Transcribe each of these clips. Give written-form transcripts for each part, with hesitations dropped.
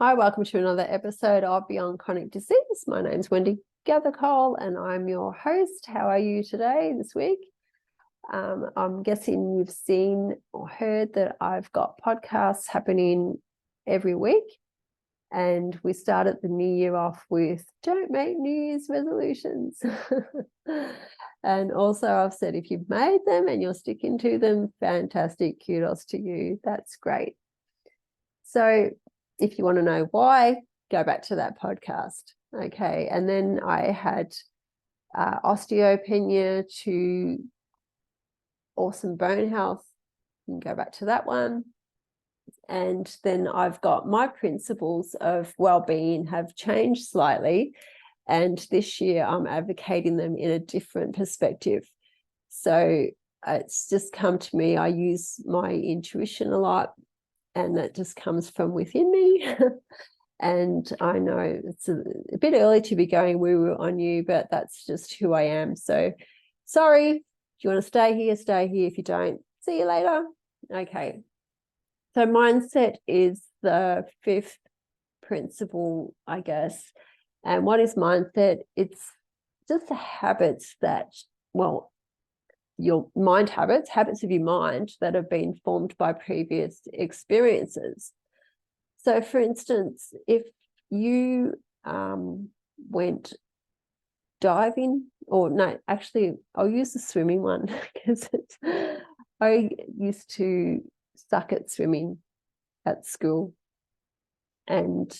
Hi, welcome to another episode of Beyond Chronic Disease. My name's Wendy Gathercole and I'm your host. How are you today, this week? I'm guessing you've seen or heard that I've got podcasts happening every week. And we started the new year off with don't make New Year's resolutions. And also I've said if you've made them and you're sticking to them, fantastic, kudos to you. That's great. So if you want to know why, go back to that podcast. Okay. And then I had osteopenia to awesome bone health. You can go back to that one. And then I've got my principles of well-being have changed slightly. And this year I'm advocating them in a different perspective. So it's just come to me. I use my intuition a lot, and that just comes from within me. And I know it's a bit early to be going woo-woo on you, but that's just who I am. So sorry, if you want to stay here, stay here. If you don't, see you later. Okay. So mindset is the fifth principle, I guess. And what is mindset? It's just the habits that, well, your mind habits of your mind that have been formed by previous experiences. So, for instance, if you went diving, or no, actually, I'll use the swimming one because I used to suck at swimming at school. And,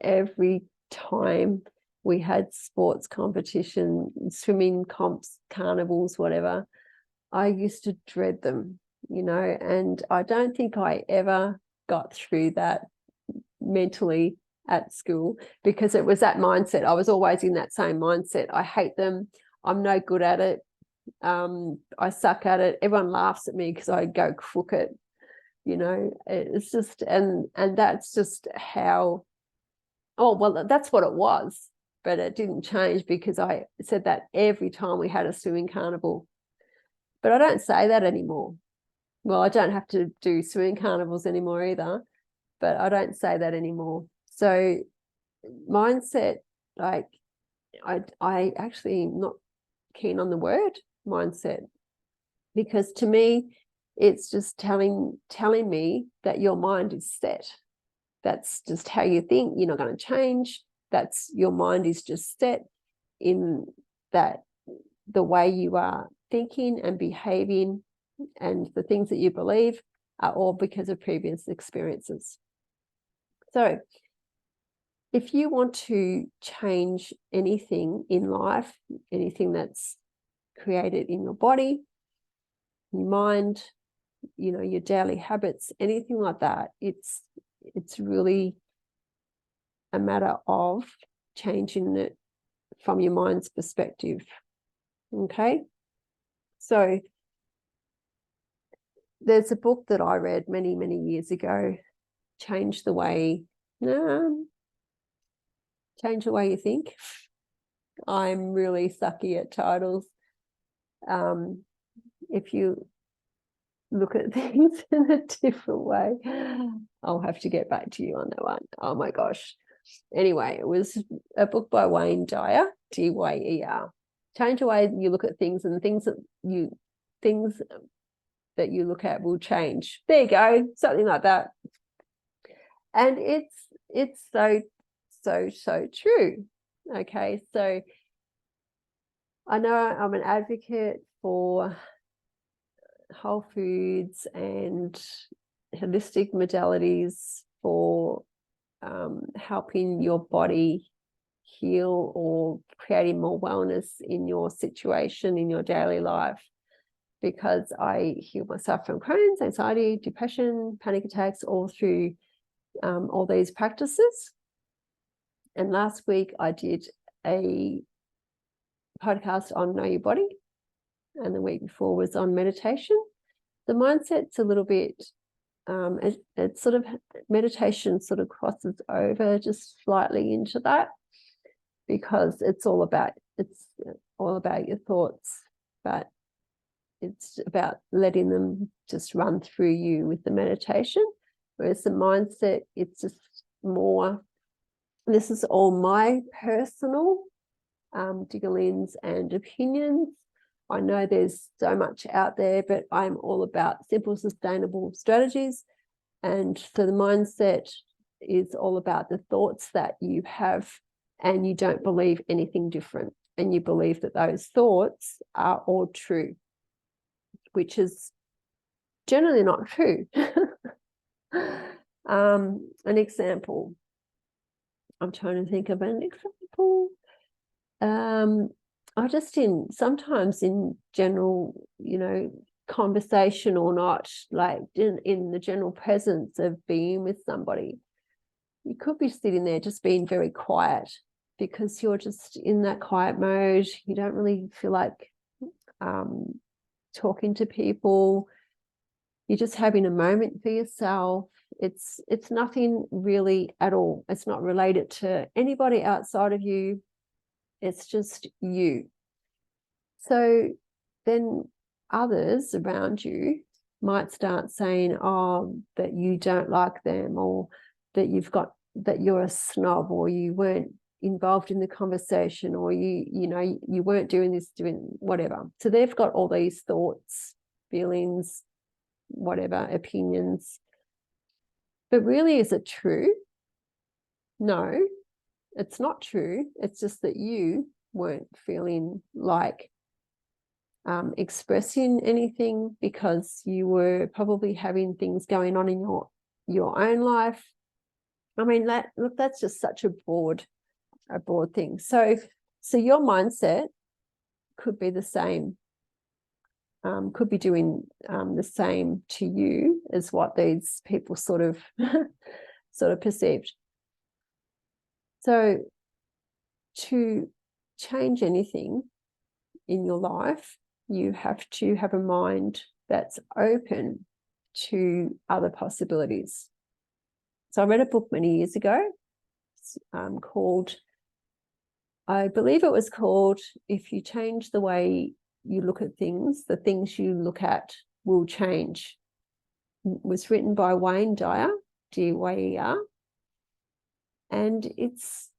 every time we had sports competition, swimming comps, carnivals, whatever, I used to dread them, and I don't think I ever got through that mentally at school because it was that mindset. I was always in that same mindset. I hate them. I'm no good at it. I suck at it. Everyone laughs at me because I go crooked. It's just, and that's just how, that's what it was. But it didn't change because I said that every time we had a swimming carnival. But I don't say that anymore. Well, I don't have to do swimming carnivals anymore either, but I don't say that anymore. So mindset, like I actually am not keen on the word mindset, because to me, it's just telling me that your mind is set. That's just how you think. You're not going to change. That's your mind is just set in that the way you are thinking and behaving and the things that you believe are all because of previous experiences. So if you want to change anything in life, anything that's created in your body, your mind, your daily habits, anything like that, it's really a matter of changing it from your mind's perspective. Okay. So there's a book that I read many, many years ago, Change the Way you think. I'm really sucky at titles. If you look at things in a different way, I'll have to get back to you on that one. Oh my gosh. Anyway, it was a book by Wayne Dyer, Dyer. Change the way you look at things, and things that you look at will change. There you go, something like that. And it's so true. Okay, so I know I'm an advocate for whole foods and holistic modalities for helping your body heal or creating more wellness in your situation, in your daily life, because I heal myself from Crohn's, anxiety, depression, panic attacks, all through all these practices. And last week I did a podcast on Know Your Body, and the week before was on meditation. The mindset's a little bit, it's sort of, meditation sort of crosses over just slightly into that, because it's all about your thoughts, but it's about letting them just run through you with the meditation. Whereas the mindset, it's just more. This is all my personal dig-a-lins and opinions. I know there's so much out there, but I'm all about simple, sustainable strategies. And so the mindset is all about the thoughts that you have, and you don't believe anything different. And you believe that those thoughts are all true, which is generally not true. An example. I'm trying to think of an example. Sometimes in general, conversation or not, like in the general presence of being with somebody, you could be sitting there just being very quiet because you're just in that quiet mode. You don't really feel like talking to people. You're just having a moment for yourself. It's nothing really at all. It's not related to anybody outside of you. It's just you. So then others around you might start saying, oh, that you don't like them, or that you're a snob, or you weren't involved in the conversation, or you weren't doing whatever. So they've got all these thoughts, feelings, whatever, opinions. But really, is it true? No, it's not true. It's just that you weren't feeling like expressing anything because you were probably having things going on in your own life. I mean, that's just such a broad thing. So your mindset could be the same, could be doing the same to you as what these people sort of perceived. So to change anything in your life, you have to have a mind that's open to other possibilities. So I read a book many years ago called, I believe it was called, If You Change the Way You Look at Things, the Things You Look At Will Change. It was written by Wayne Dyer, D-Y-E-R. And it's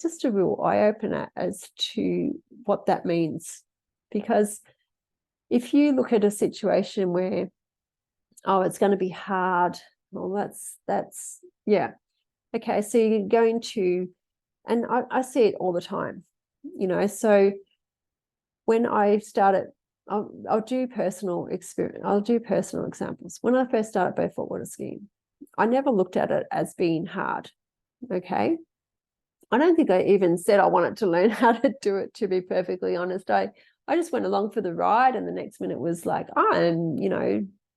just a real eye-opener as to what that means. Because if you look at a situation where, oh, it's going to be hard, well, that's yeah. Okay, so you're going to, and I see it all the time, so when I started, I'll do personal experience, I'll do personal examples. When I first started barefoot water skiing, I never looked at it as being hard, okay? I don't think I even said I wanted to learn how to do it, to be perfectly honest. I just went along for the ride, and the next minute was like, I'm,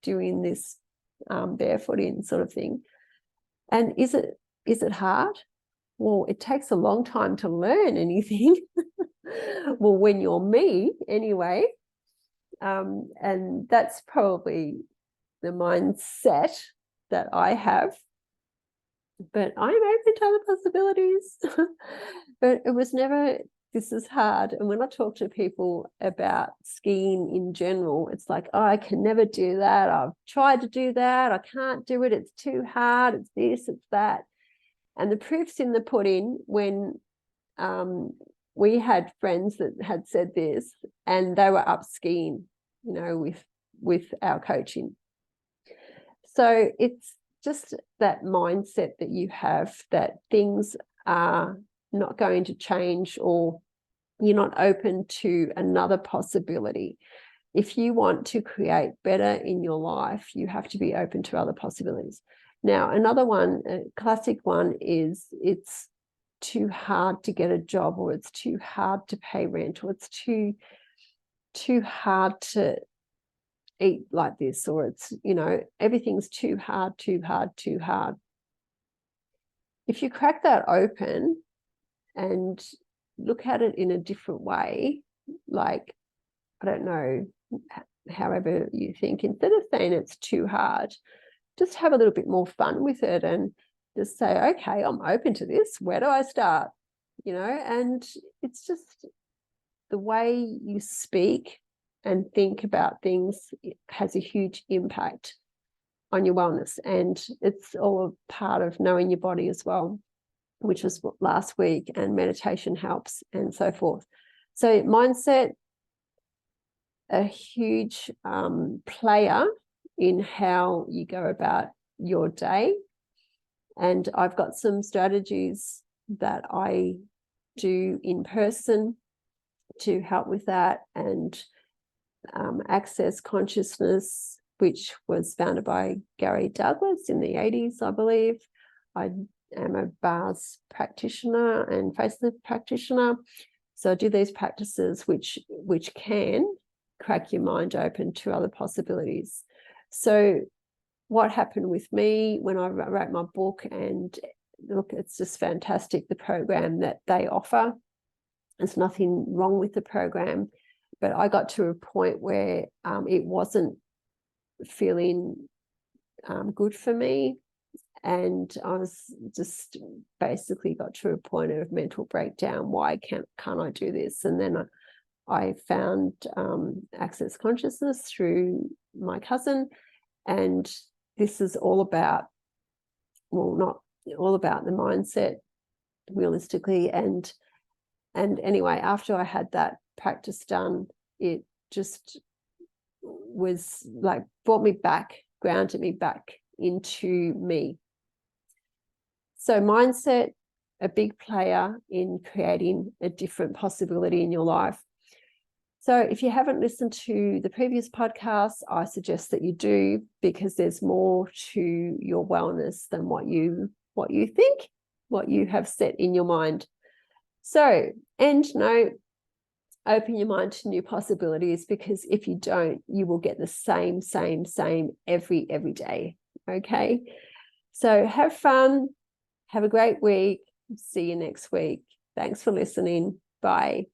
doing this barefooting sort of thing. And is it hard? Well, it takes a long time to learn anything. Well, when you're me, anyway. And that's probably the mindset that I have. But I'm open to other possibilities. But it was never, this is hard. And when I talk to people about skiing in general, it's like, oh, I can never do that. I've tried to do that. I can't do it. It's too hard. It's this, it's that. And the proof's in the pudding when we had friends that had said this, and they were up skiing, with our coaching. So it's just that mindset that you have, that things are not going to change, or you're not open to another possibility. If you want to create better in your life, you have to be open to other possibilities. Now, another one, a classic one, is it's too hard to get a job, or it's too hard to pay rent, or it's too hard to eat like this, or it's, everything's too hard, too hard, too hard. If you crack that open and look at it in a different way, like, I don't know, however you think, instead of saying it's too hard, just have a little bit more fun with it and just say, okay, I'm open to this. Where do I start? And it's just the way you speak and think about things has a huge impact. on your wellness, and it's all a part of knowing your body as well, which was last week, and meditation helps and so forth. So mindset, a huge player in how you go about your day. And I've got some strategies that I do in person to help with that, and access consciousness, which was founded by Gary Douglas in the 80s, I believe. I am a bars practitioner and facelift practitioner. So I do these practices which can crack your mind open to other possibilities. So what happened with me when I wrote my book, and look, it's just fantastic, the program that they offer. There's nothing wrong with the program, but I got to a point where it wasn't feeling good for me. And I was just basically got to a point of mental breakdown. Why can't I do this? And then I found Access Consciousness through my cousin, and this is all about, well, not all about the mindset realistically. And anyway, after I had that practice done, it just was like brought me back, grounded me back into me. So mindset, a big player in creating a different possibility in your life. So if you haven't listened to the previous podcasts, I suggest that you do, because there's more to your wellness than what you think, what you have set in your mind. So end note, open your mind to new possibilities, because if you don't, you will get the same every day. Okay. So have fun. Have a great week. See you next week. Thanks for listening. Bye.